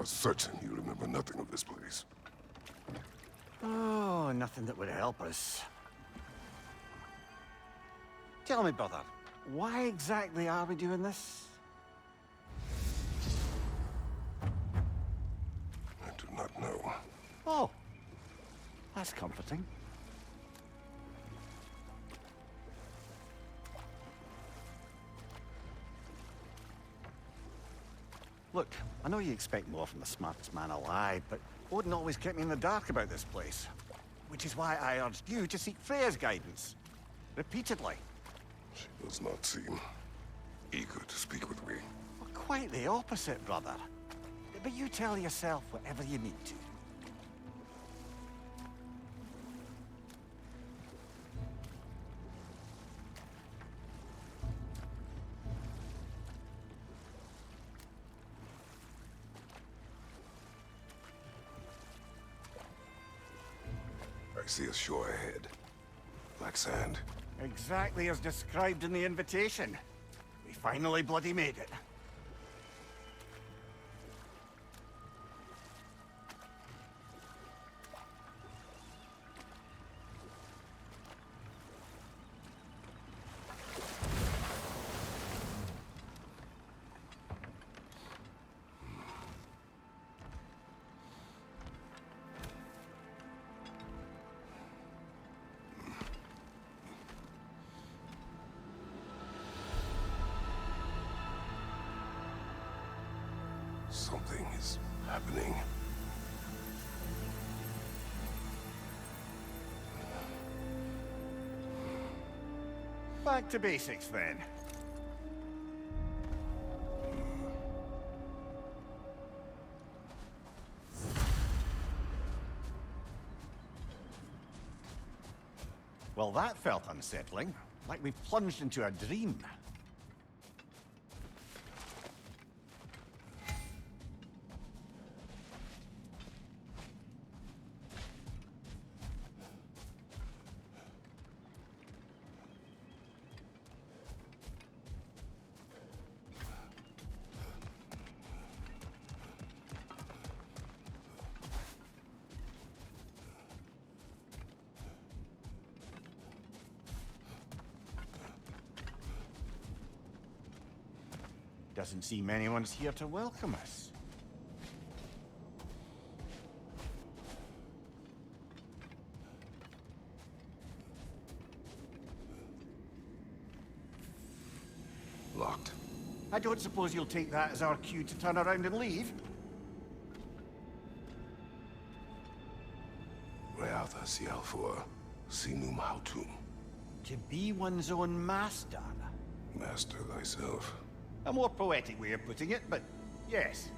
are certain you remember nothing of this place. Oh, nothing that would help us. Tell me, brother, why exactly are we doing this? I do not know. Oh, that's comforting. Look, I know you expect more from the smartest man alive, but Odin always kept me in the dark about this place. Which is why I urged you to seek Freya's guidance. Repeatedly. She does not seem eager to speak with me. Well, quite the opposite, brother. But you tell yourself whatever you need to. I see a shore ahead. Black sand. Exactly as described in the invitation. We finally bloody made it. Something is happening. Back to basics, then. Well, that felt unsettling. Like we plunged into a dream. Doesn't seem anyone's here to welcome us. Locked. I don't suppose you'll take that as our cue to turn around and leave? Realtha Sialfur, Sinum Hautum. To be one's own master. Master thyself. A more poetic way of putting it, but yes.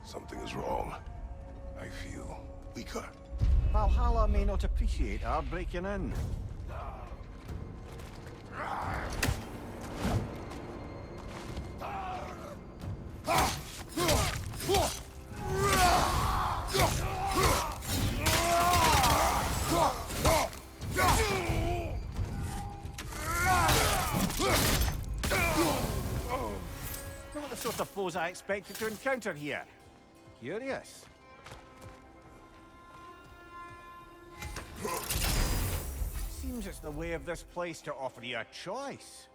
Something is wrong. I feel weaker. Valhalla may not appreciate our breaking in. Not the sort of foes I expected to encounter here. Curious. Seems it's the way of this place to offer you a choice.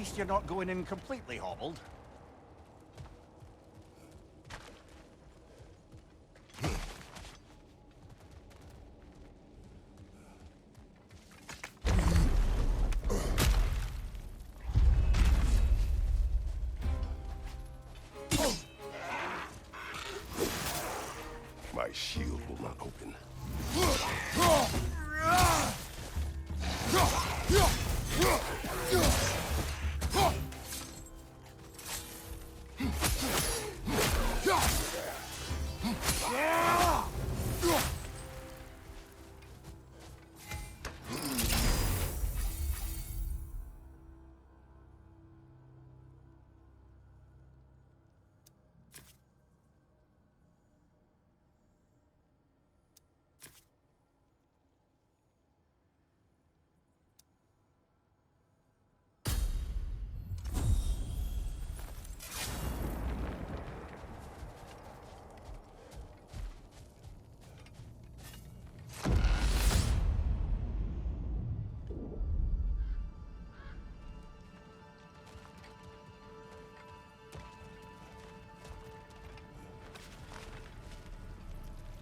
least you're not going in completely hobbled. My shield will not open.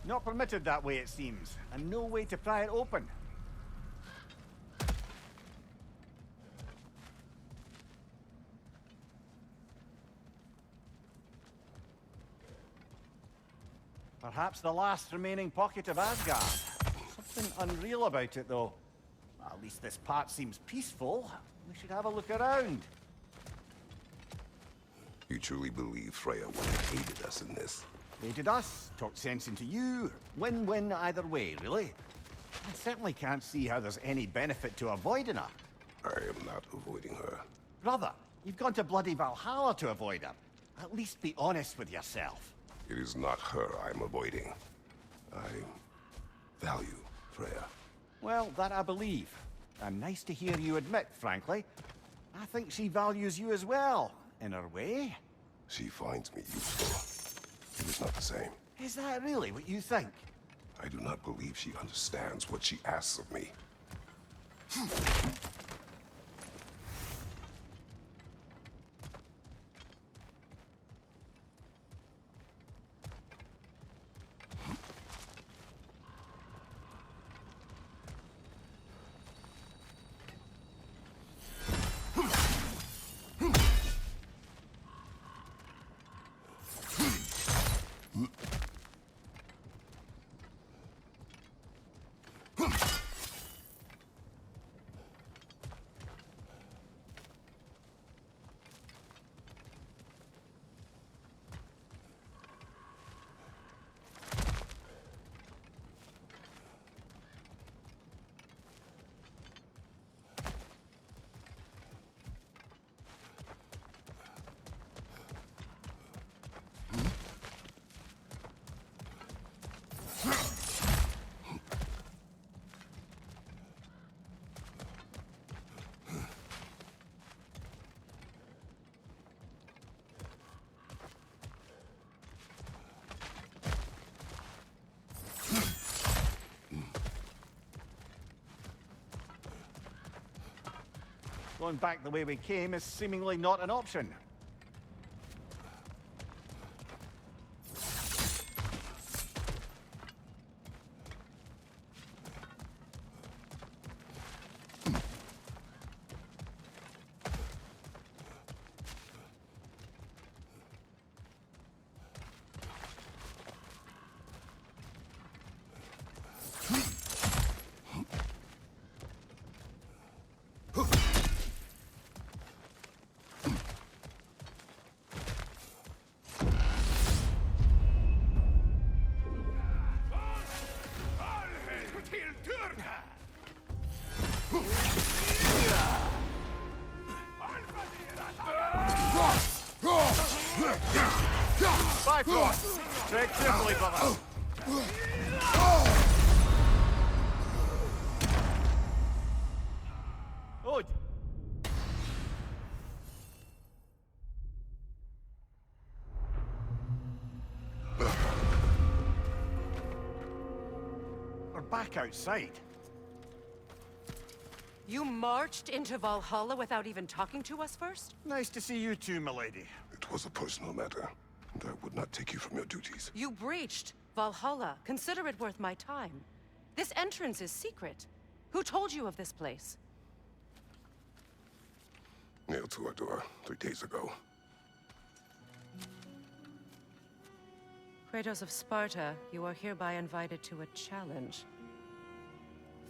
Not permitted that way, it seems, and no way to pry it open. Perhaps the last remaining pocket of Asgard. Something unreal about it, though. Well, at least this part seems peaceful. We should have a look around. You truly believe Freya would have aided us in this? Aided us, talked sense into you. Win-win either way, really. I certainly can't see how there's any benefit to avoiding her. I am not avoiding her. Brother, you've gone to bloody Valhalla to avoid her. At least be honest with yourself. It is not her I'm avoiding. I value Freya. Well, that I believe. And nice to hear you admit, frankly. I think she values you as well, in her way. She finds me useful. It is not the same. Is that really what you think? I do not believe she understands what she asks of me. Going back the way we came is seemingly not an option. Bifrost! Tread carefully, brother. Oh! We're back outside. You marched into Valhalla without even talking to us first? Nice to see you too, milady. It was a personal matter, and I would not take you from your duties. You breached Valhalla. Consider it worth my time. This entrance is secret. Who told you of this place? Nailed to our door 3 days ago. Kratos of Sparta, you are hereby invited to a challenge.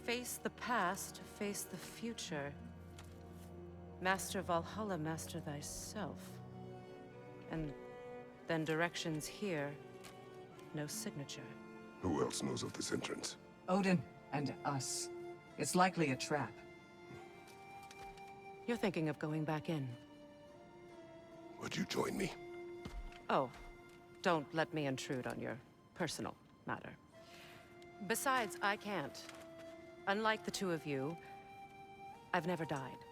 Face the past, face the future. Master Valhalla, master thyself. And then directions here, no signature. Who else knows of this entrance? Odin and us. It's likely a trap. You're thinking of going back in. Would you join me? Oh, don't let me intrude on your personal matter. Besides, I can't. Unlike the two of you, I've never died.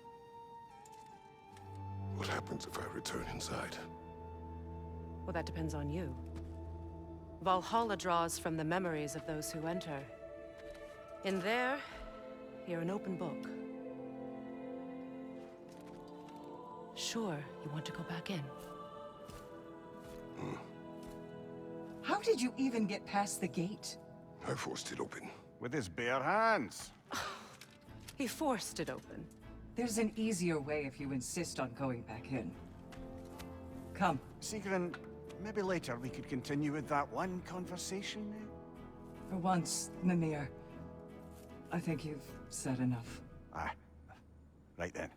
What happens if I return inside? Well, that depends on you. Valhalla draws from the memories of those who enter. In there, you're an open book. Sure, you want to go back in. How did you even get past the gate? I forced it open. With his bare hands. He forced it open. There's an easier way if you insist on going back in. Come. Sigrun, maybe later we could continue with that one conversation. For once, Mimir. I think you've said enough. Ah, right then.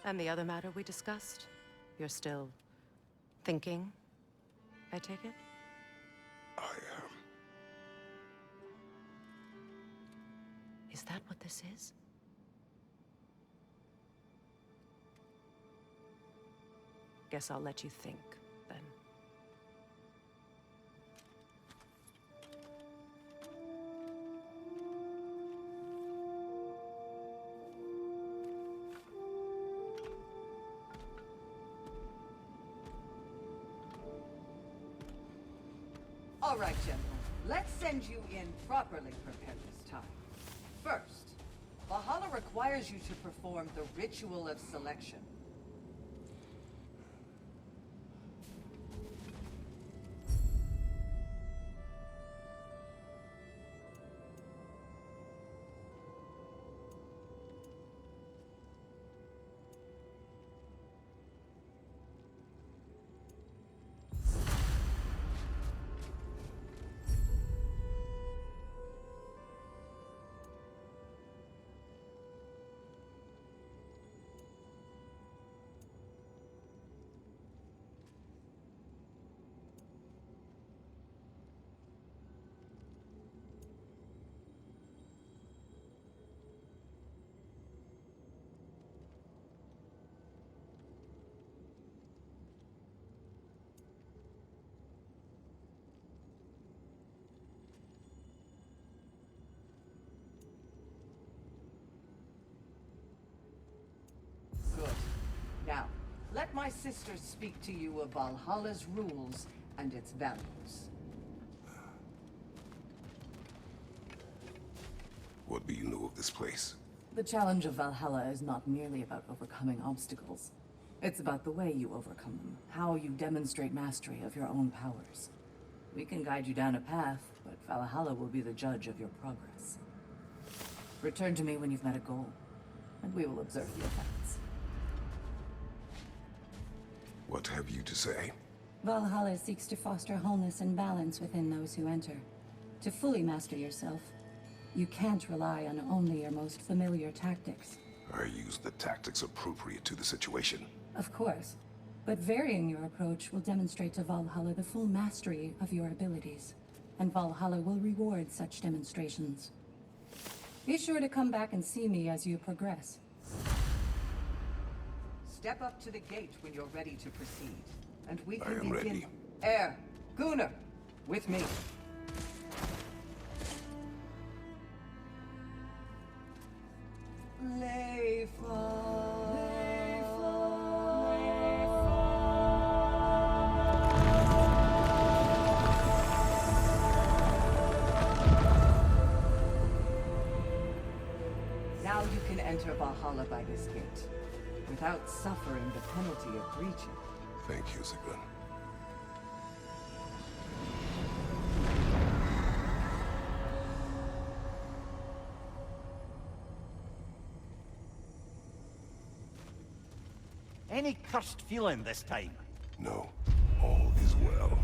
And the other matter we discussed? You're still thinking, I take it? I am. Is that what this is? Guess I'll let you think, then. All right, gentlemen. Let's send you in properly prepared this time. First, Valhalla requires you to perform the ritual of selection. Good. Now, let my sisters speak to you of Valhalla's rules and its values. What do you know of this place? The challenge of Valhalla is not merely about overcoming obstacles. It's about the way you overcome them, how you demonstrate mastery of your own powers. We can guide you down a path, but Valhalla will be the judge of your progress. Return to me when you've met a goal, and we will observe the effects. What have you to say? Valhalla seeks to foster wholeness and balance within those who enter. To fully master yourself, you can't rely on only your most familiar tactics. I use the tactics appropriate to the situation. Of course, but varying your approach will demonstrate to Valhalla the full mastery of your abilities, and Valhalla will reward such demonstrations. Be sure to come back and see me as you progress. Step up to the gate when you're ready to proceed, and we I can am begin. ready. Air, Gunnar, with me. enter Valhalla by this gate, without suffering the penalty of breaching. Thank you, Sigrun. Any cursed feeling this time? No, all is well.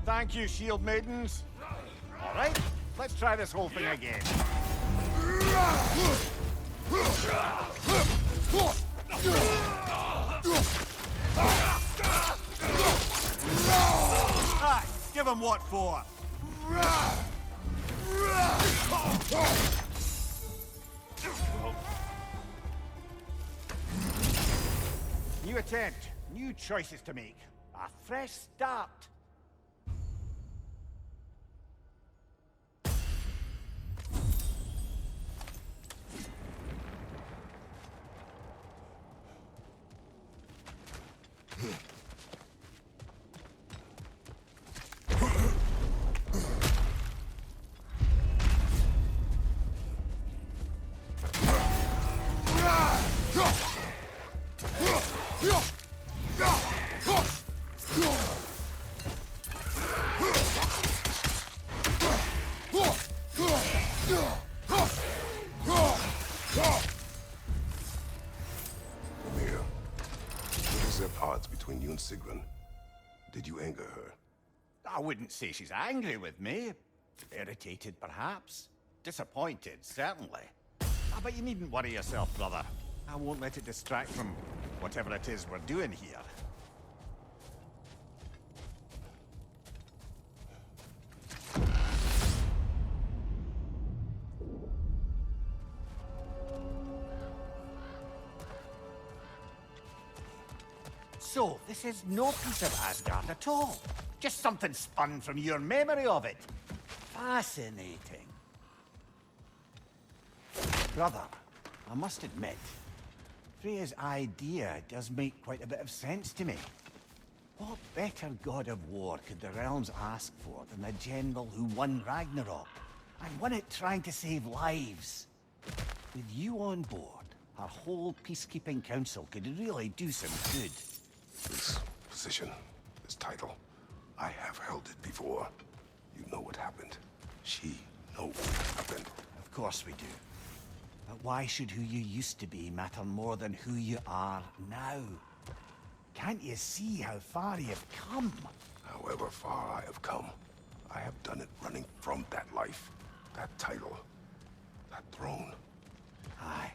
Thank you, shield maidens. All right, let's try this whole thing again. Ah, give him what for. New attempt, new choices to make. A fresh start. Amir, what is at odds between you and Sigrun? Did you anger her? I wouldn't say she's angry with me. Irritated, perhaps. Disappointed, certainly. But you needn't worry yourself, brother. I won't let it distract from whatever it is we're doing here. So, this is no piece of Asgard at all. Just something spun from your memory of it. Fascinating. Brother, I must admit, Freya's idea does make quite a bit of sense to me. What better god of war could the realms ask for than the general who won Ragnarok, and won it trying to save lives? With you on board, our whole peacekeeping council could really do some good. This position, this title, I have held it before. You know what happened. She knows what happened. Of course we do. But why should who you used to be matter more than who you are now? Can't you see how far you've come? However far I have come, I have done it running from that life, that title, that throne. Aye.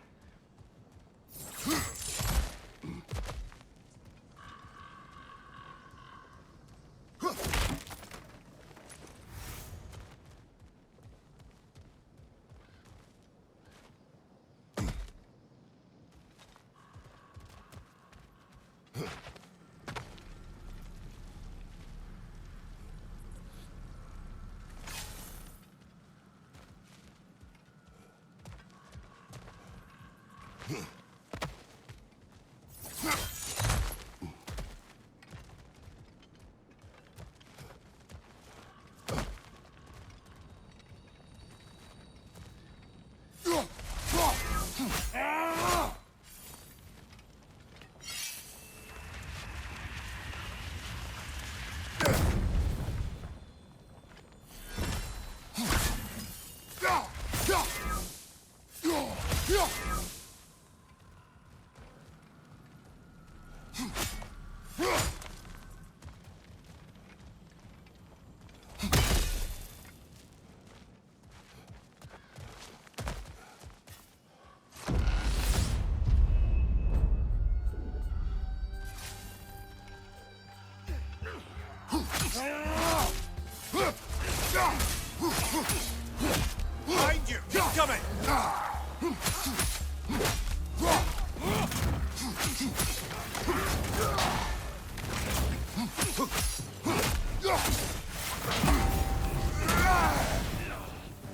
Behind you! He's coming!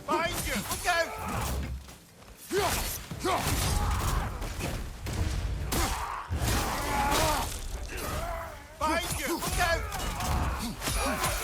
Behind you! Look out! Behind you! Look out!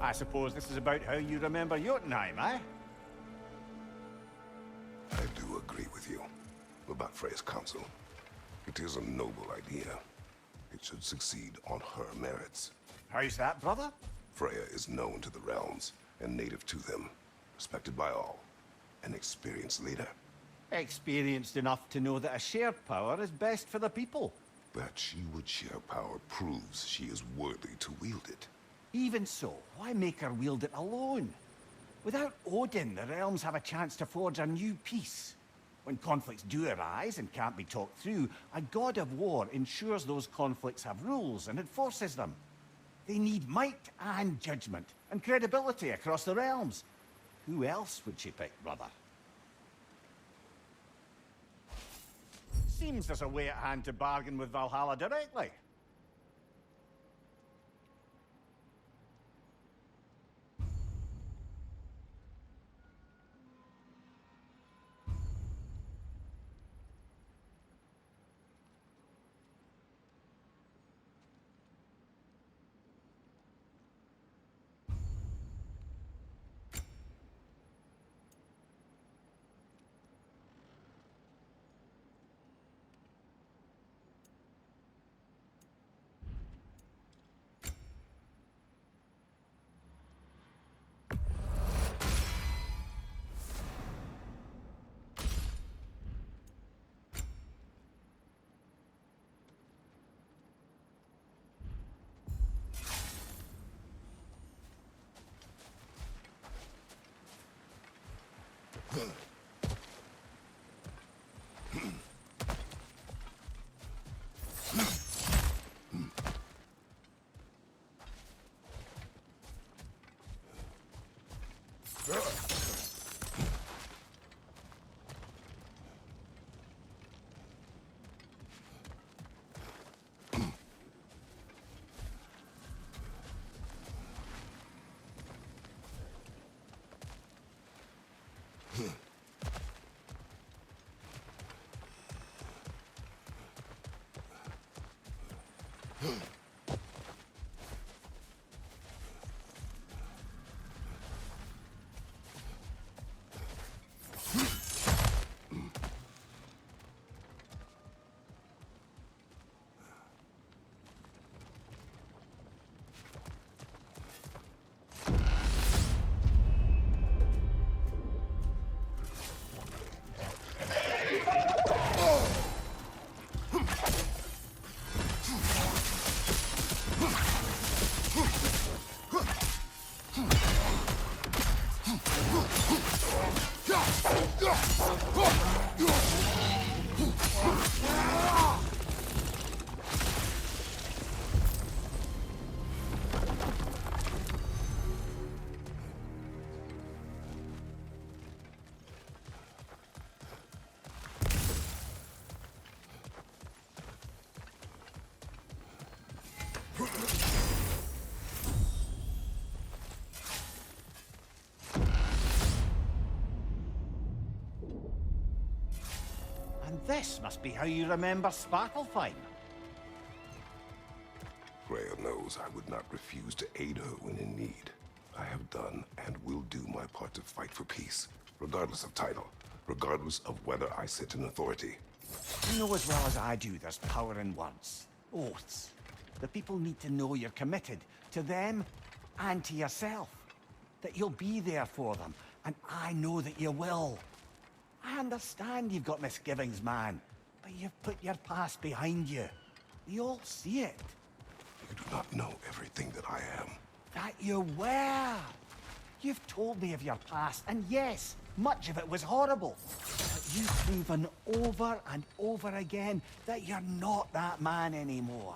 I suppose this is about how you remember Jotunheim, eh? I do agree with you about Freya's council. It is a noble idea. It should succeed on her merits. How's that, brother? Freya is known to the realms and native to them, respected by all, an experienced leader. Experienced enough to know that a shared power is best for the people. That she would share power proves she is worthy to wield it. Even so, why make her wield it alone? Without Odin, the realms have a chance to forge a new peace. When conflicts do arise and can't be talked through, a god of war ensures those conflicts have rules and enforces them. They need might and judgment, and credibility across the realms. Who else would she pick, brother? Seems there's a way at hand to bargain with Valhalla directly. And this must be how you remember Svartalfheim. Freya knows I would not refuse to aid her when in need. I have done and will do my part to fight for peace, regardless of title, regardless of whether I sit in authority. You know as well as I do there's power in words. Oaths. The people need to know you're committed to them and to yourself. That you'll be there for them, and I know that you will. I understand you've got misgivings, man, but you've put your past behind you. We all see it. You do not know everything that I am. That you were. You've told me of your past, and yes, much of it was horrible. But you've proven over and over again that you're not that man anymore.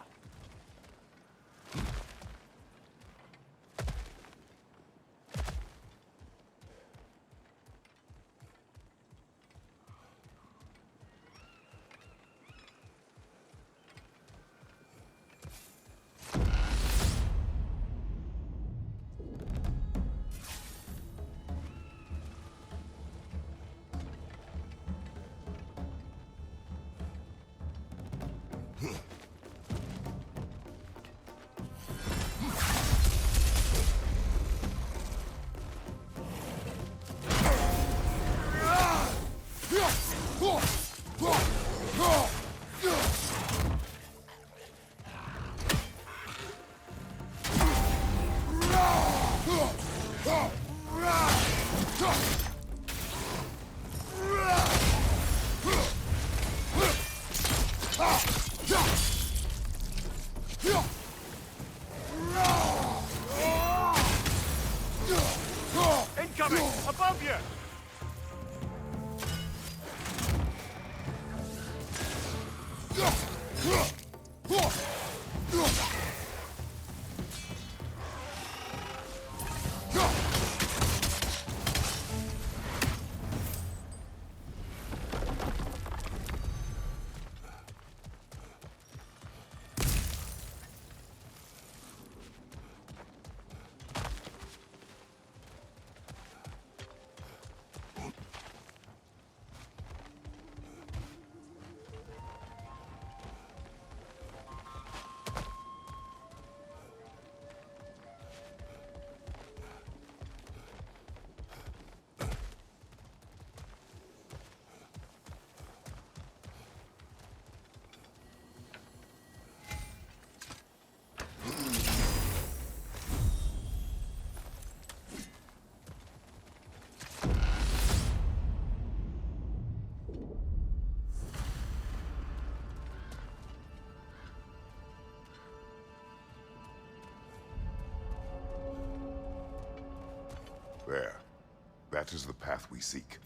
That is the path we seek.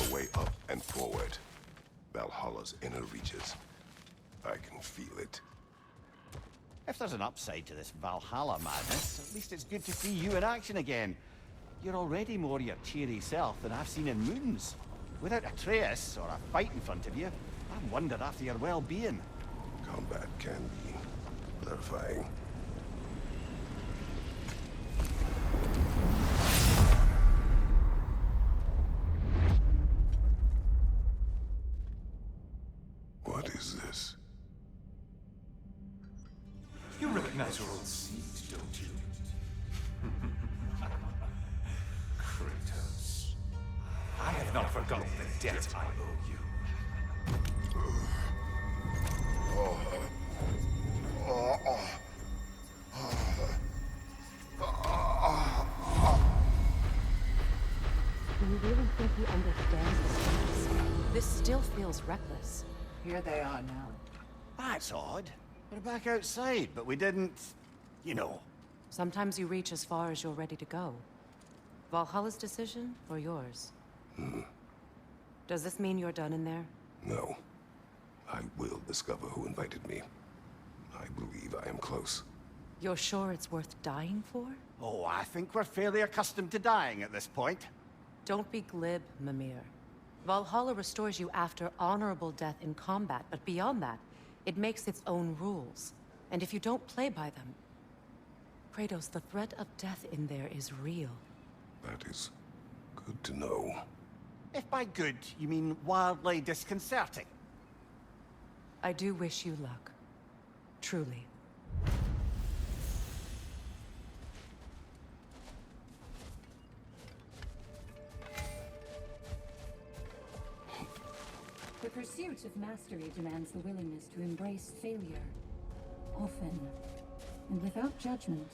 A way up and forward. Valhalla's inner reaches. I can feel it. If there's an upside to this Valhalla madness, at least it's good to see you in action again. You're already more your cheery self than I've seen in moons. Without Atreus or a fight in front of you, I'm wondered after your well-being. Combat can be clarifying. What is this? You recognize your old seat, don't you? Kratos. I have not forgotten the debt I owe you. Do you really think he understands the stakes? This still feels reckless. Here they are now. That's odd. We're back outside, but we didn't... you know. Sometimes you reach as far as you're ready to go. Valhalla's decision, or yours? Does this mean you're done in there? No. I will discover who invited me. I believe I am close. You're sure it's worth dying for? Oh, I think we're fairly accustomed to dying at this point. Don't be glib, Mimir. Valhalla restores you after honorable death in combat, but beyond that, it makes its own rules. And if you don't play by them... Kratos, the threat of death in there is real. That is good to know. If by good, you mean wildly disconcerting. I do wish you luck. Truly. The pursuit of mastery demands the willingness to embrace failure. Often, and without judgment.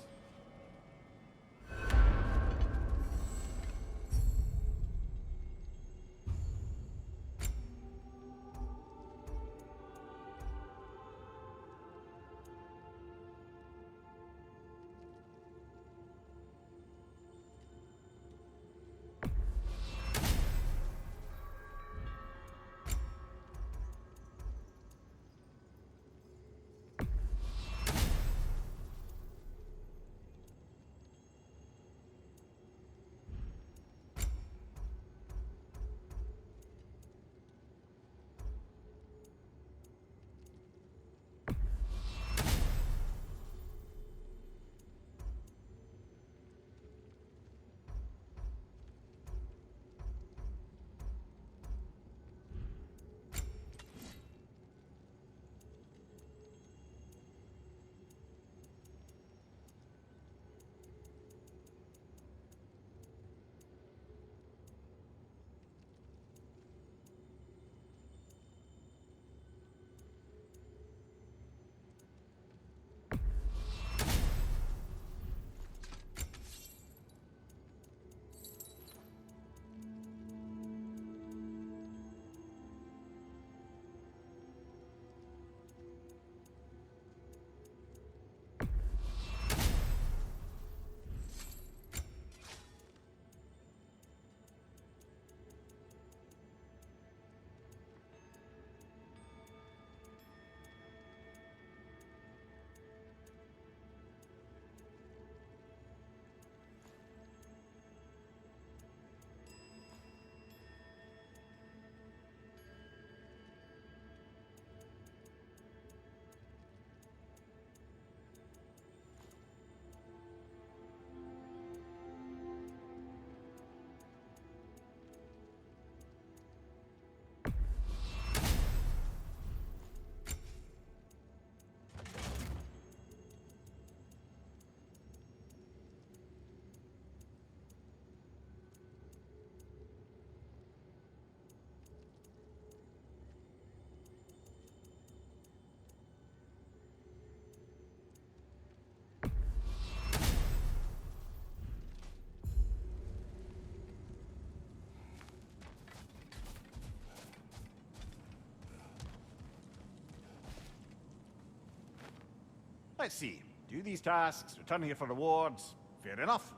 Let's see. Do these tasks, return here for rewards. Fair enough.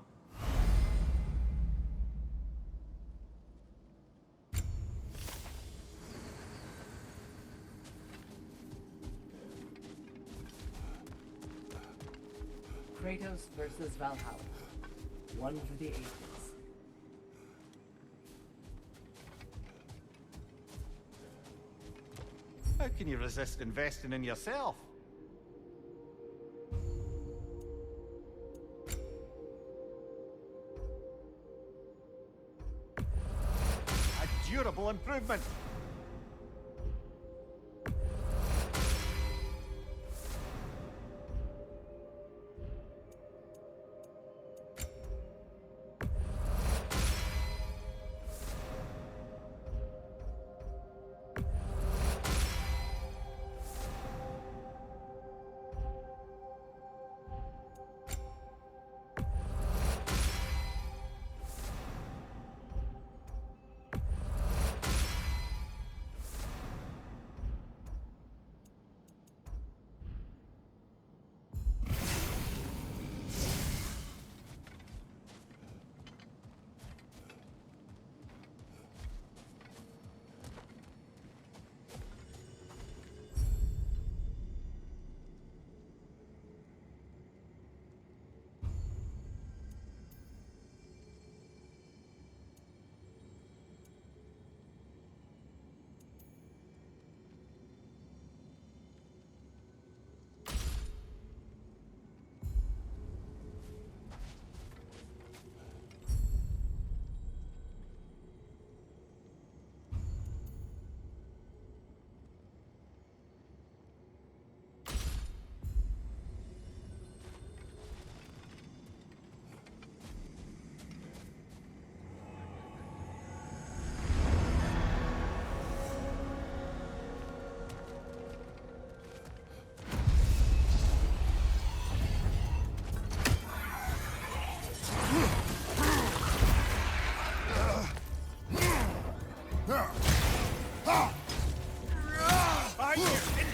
Kratos versus Valhalla. One for the ages. How can you resist investing in yourself? A durable improvement.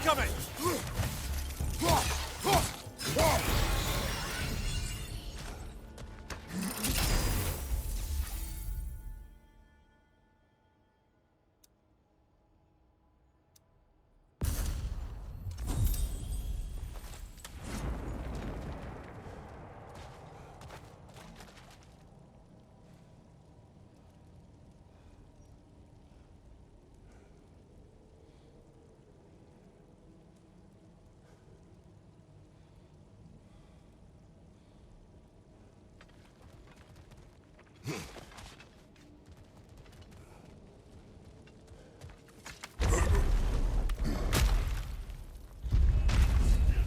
Incoming!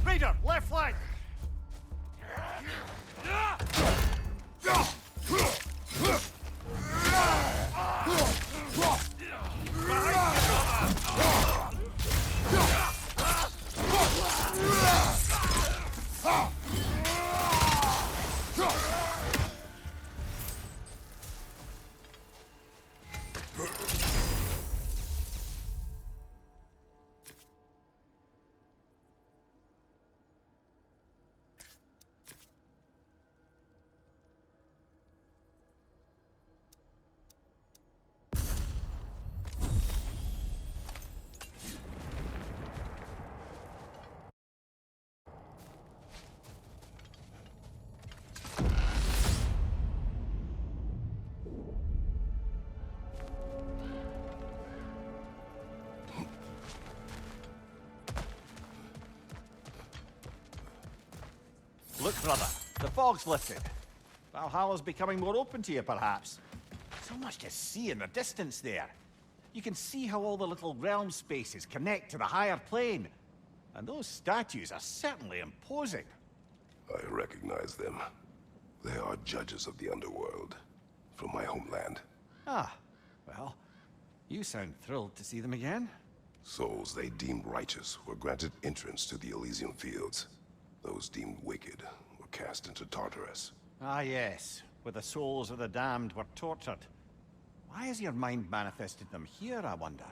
Raider, left flank! Look, brother, the fog's lifted. Valhalla's becoming more open to you, perhaps. So much to see in the distance there. You can see how all the little realm spaces connect to the higher plane. And those statues are certainly imposing. I recognize them. They are judges of the underworld, from my homeland. Ah, well, you sound thrilled to see them again. Souls they deemed righteous were granted entrance to the Elysian fields. Those deemed wicked were cast into Tartarus. Ah, yes, where the souls of the damned were tortured. Why has your mind manifested them here, I wonder?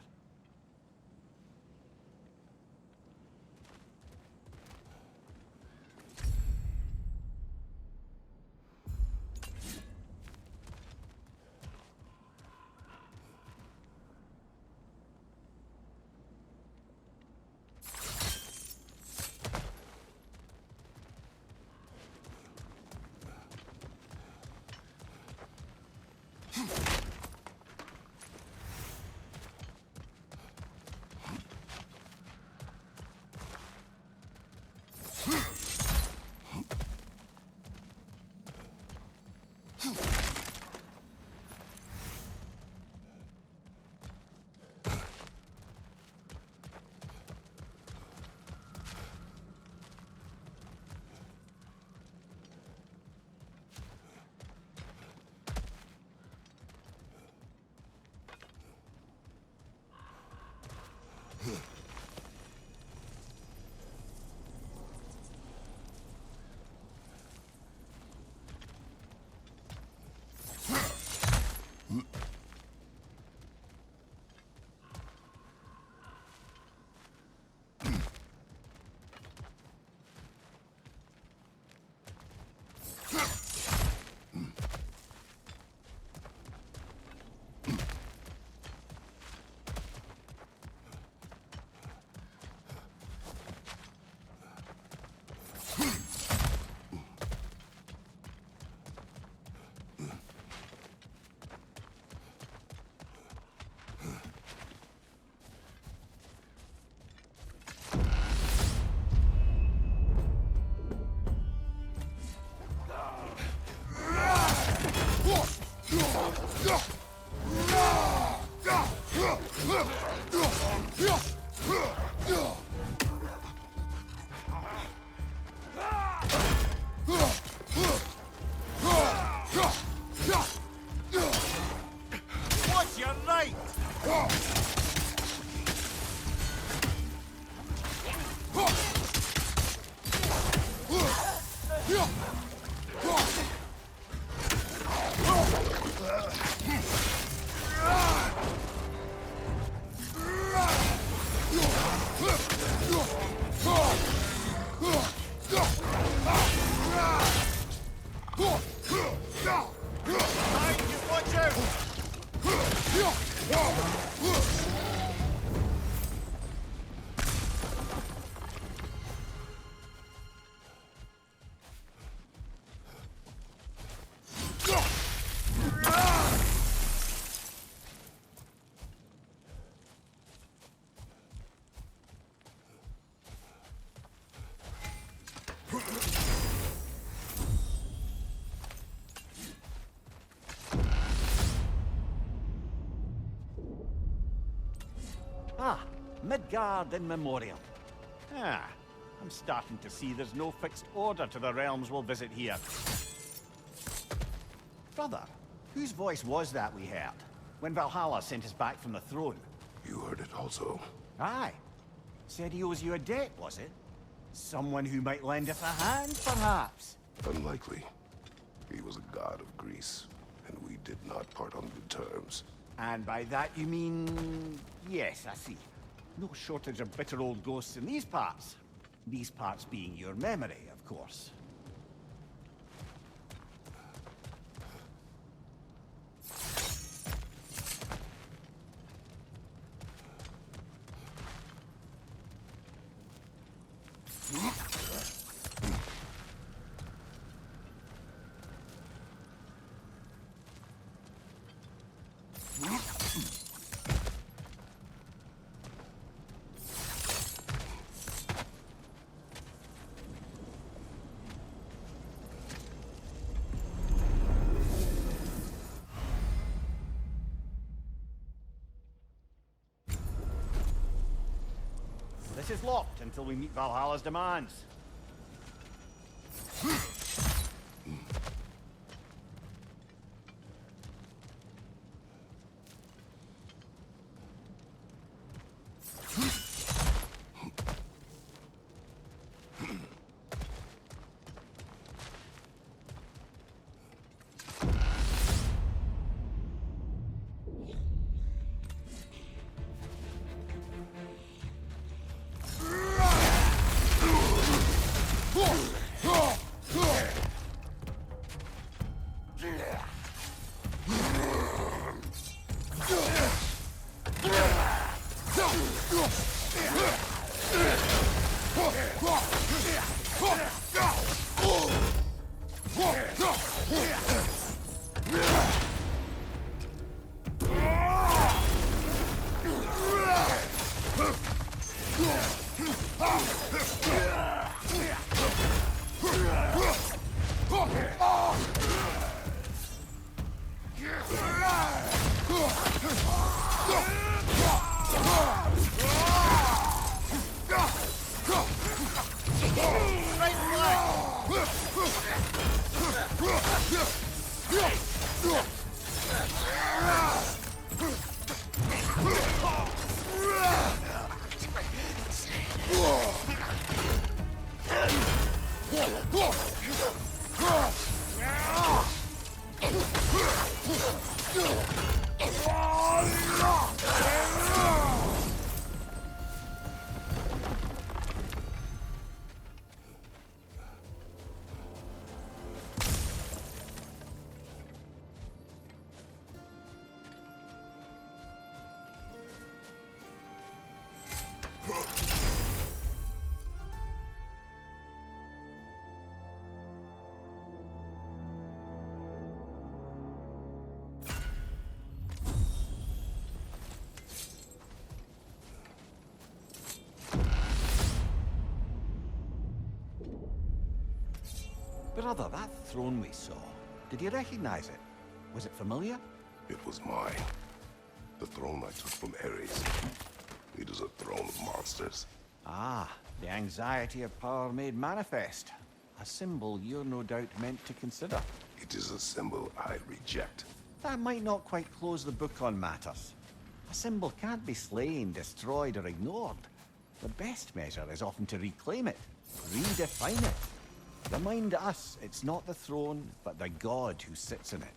What's your right? Watch out! Ah, Midgard in memoriam. Ah, I'm starting to see there's no fixed order to the realms we'll visit here. Brother, whose voice was that we heard when Valhalla sent us back from the throne? You heard it also. Aye. Said he owes you a debt, was it? Someone who might lend us a hand, perhaps? Unlikely. He was a god of Greece, and we did not part on good terms. And by that you mean... Yes, I see. No shortage of bitter old ghosts in these parts. These parts being your memory, of course. This is locked until we meet Valhalla's demands. Brother, that throne we saw, did you recognize it? Was it familiar? It was mine. The throne I took from Ares. It is a throne of monsters. Ah, the anxiety of power made manifest. A symbol you're no doubt meant to consider. It is a symbol I reject. That might not quite close the book on matters. A symbol can't be slain, destroyed, or ignored. The best measure is often to reclaim it, redefine it. Remind us it's not the throne, but the god who sits in it.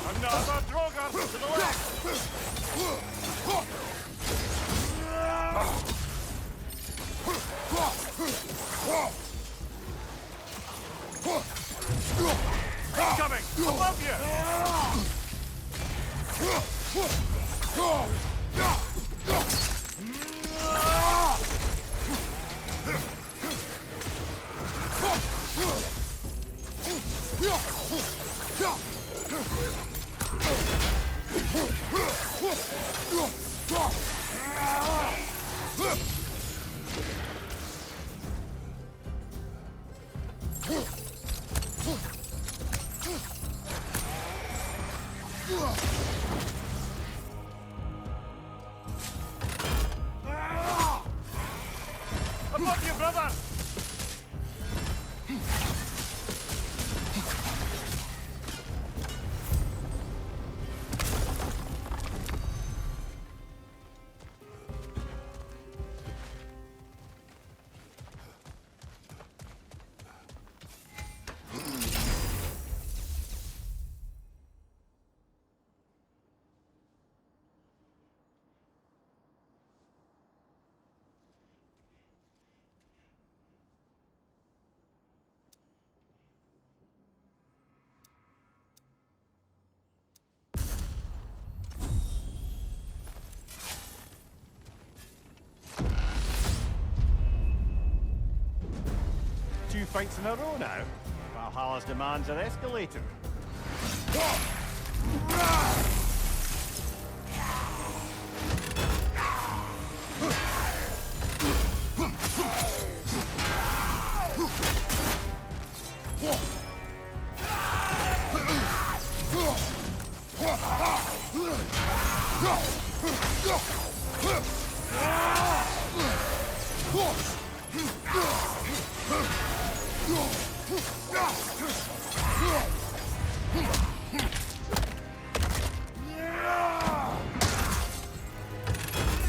Another Drogar to the left! Coming! Above you! Above you, brother! Two fights in a row now. Valhalla's demands are escalating.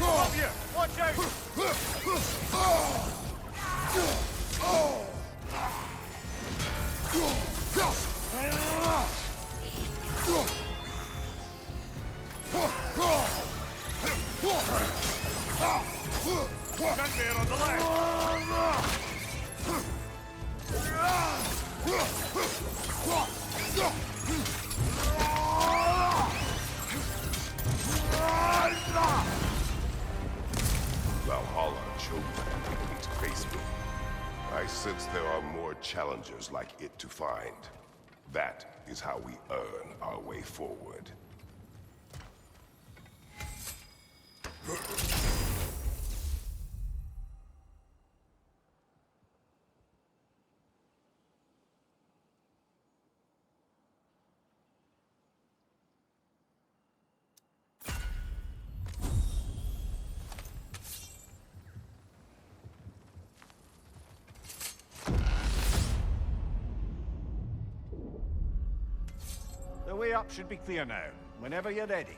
Above you! Watch out! Gunbear on the left! Valhalla chose me to face me. I sense there are more challengers like it to find. That is how we earn our way forward. The way up should be clear now, whenever you're ready.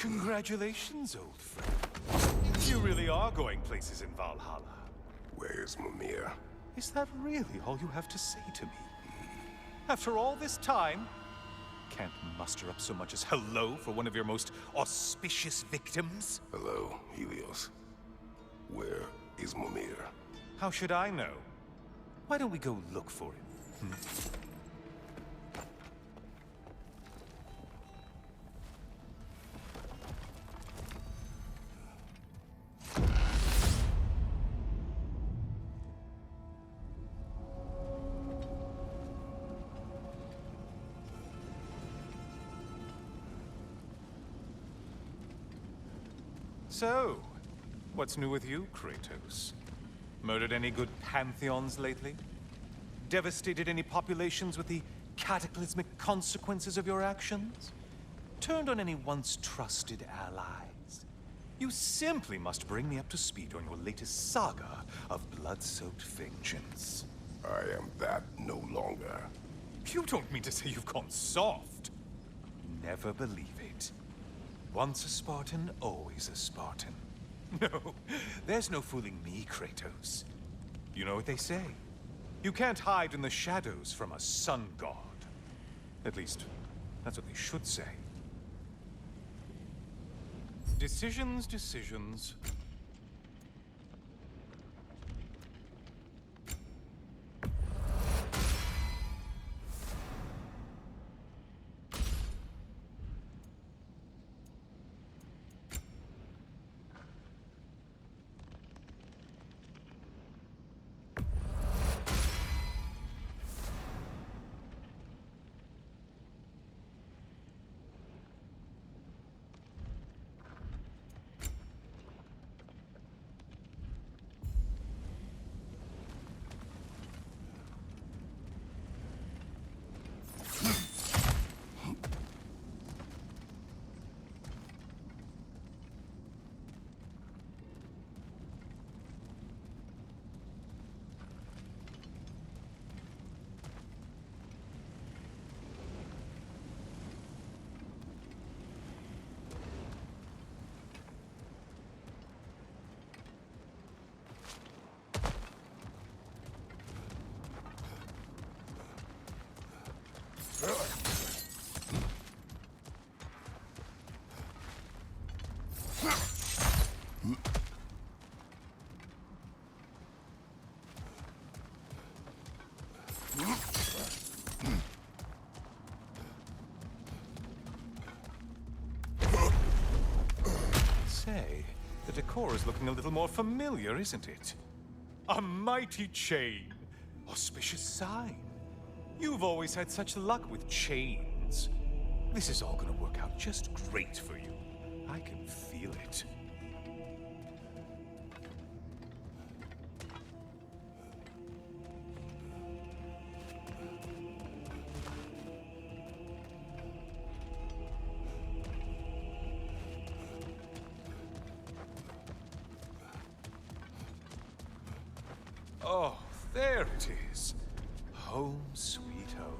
Congratulations, old friend. You really are going places in Valhalla. Where's Mimir? Is that really all you have to say to me? After all this time, can't muster up so much as hello for one of your most auspicious victims? Hello, Helios. Where is Mimir? How should I know? Why don't we go look for him? So, what's new with you, Kratos? Murdered any good pantheons lately? Devastated any populations with the cataclysmic consequences of your actions? Turned on any once trusted allies? You simply must bring me up to speed on your latest saga of blood-soaked vengeance. I am that no longer. You don't mean to say you've gone soft? Never believe it. Once a Spartan, always a Spartan. No, there's no fooling me, Kratos. You know what they say? You can't hide in the shadows from a sun god. At least, that's what they should say. Decisions, decisions. Say, the decor is looking a little more familiar, isn't it? A mighty chain. Auspicious sign. You've always had such luck with chains. This is all gonna work out just great for you. I can feel it. Oh, there it is. Home sweet home.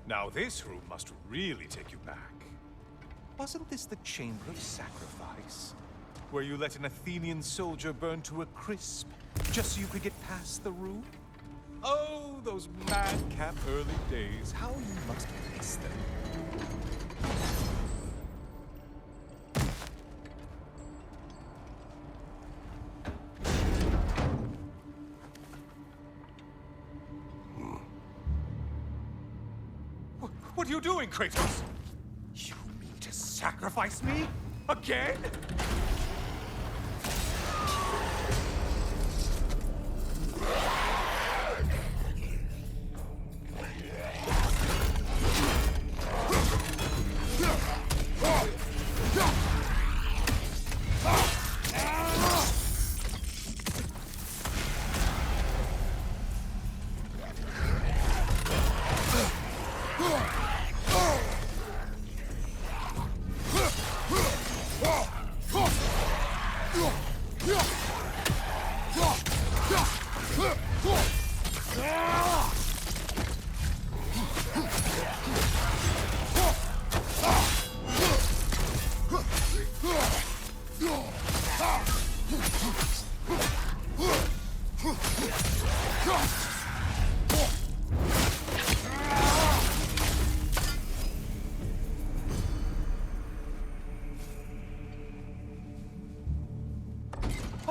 Now this room must really take you back. Wasn't this the Chamber of Sacrifice? Where you let an Athenian soldier burn to a crisp, just so you could get past the room? Oh, those madcap early days. How you must miss them. What are you doing, Kratos? You mean to sacrifice me? Again?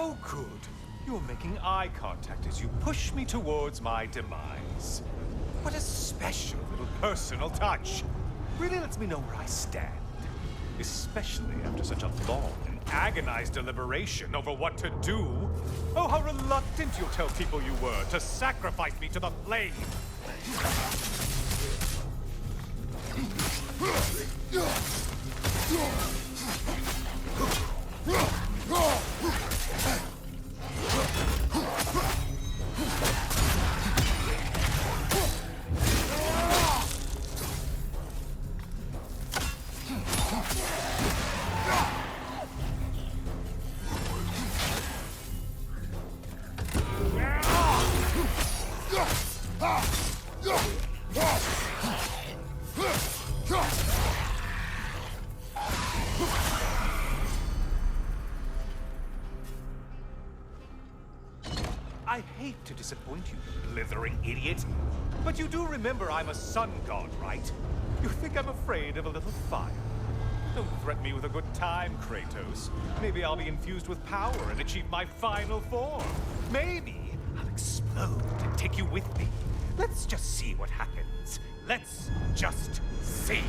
Oh, good. You're making eye contact as you push me towards my demise. What a special little personal touch. Really lets me know where I stand. Especially after such a long and agonized deliberation over what to do. Oh, how reluctant you'll tell people you were to sacrifice me to the flame. I hate to disappoint you, blithering idiot. But you do remember I'm a sun god, right? You think I'm afraid of a little fire? Don't threaten me with a good time, Kratos. Maybe I'll be infused with power and achieve my final form. Maybe I'll explode and take you with me. Let's just see what happens. Let's just see.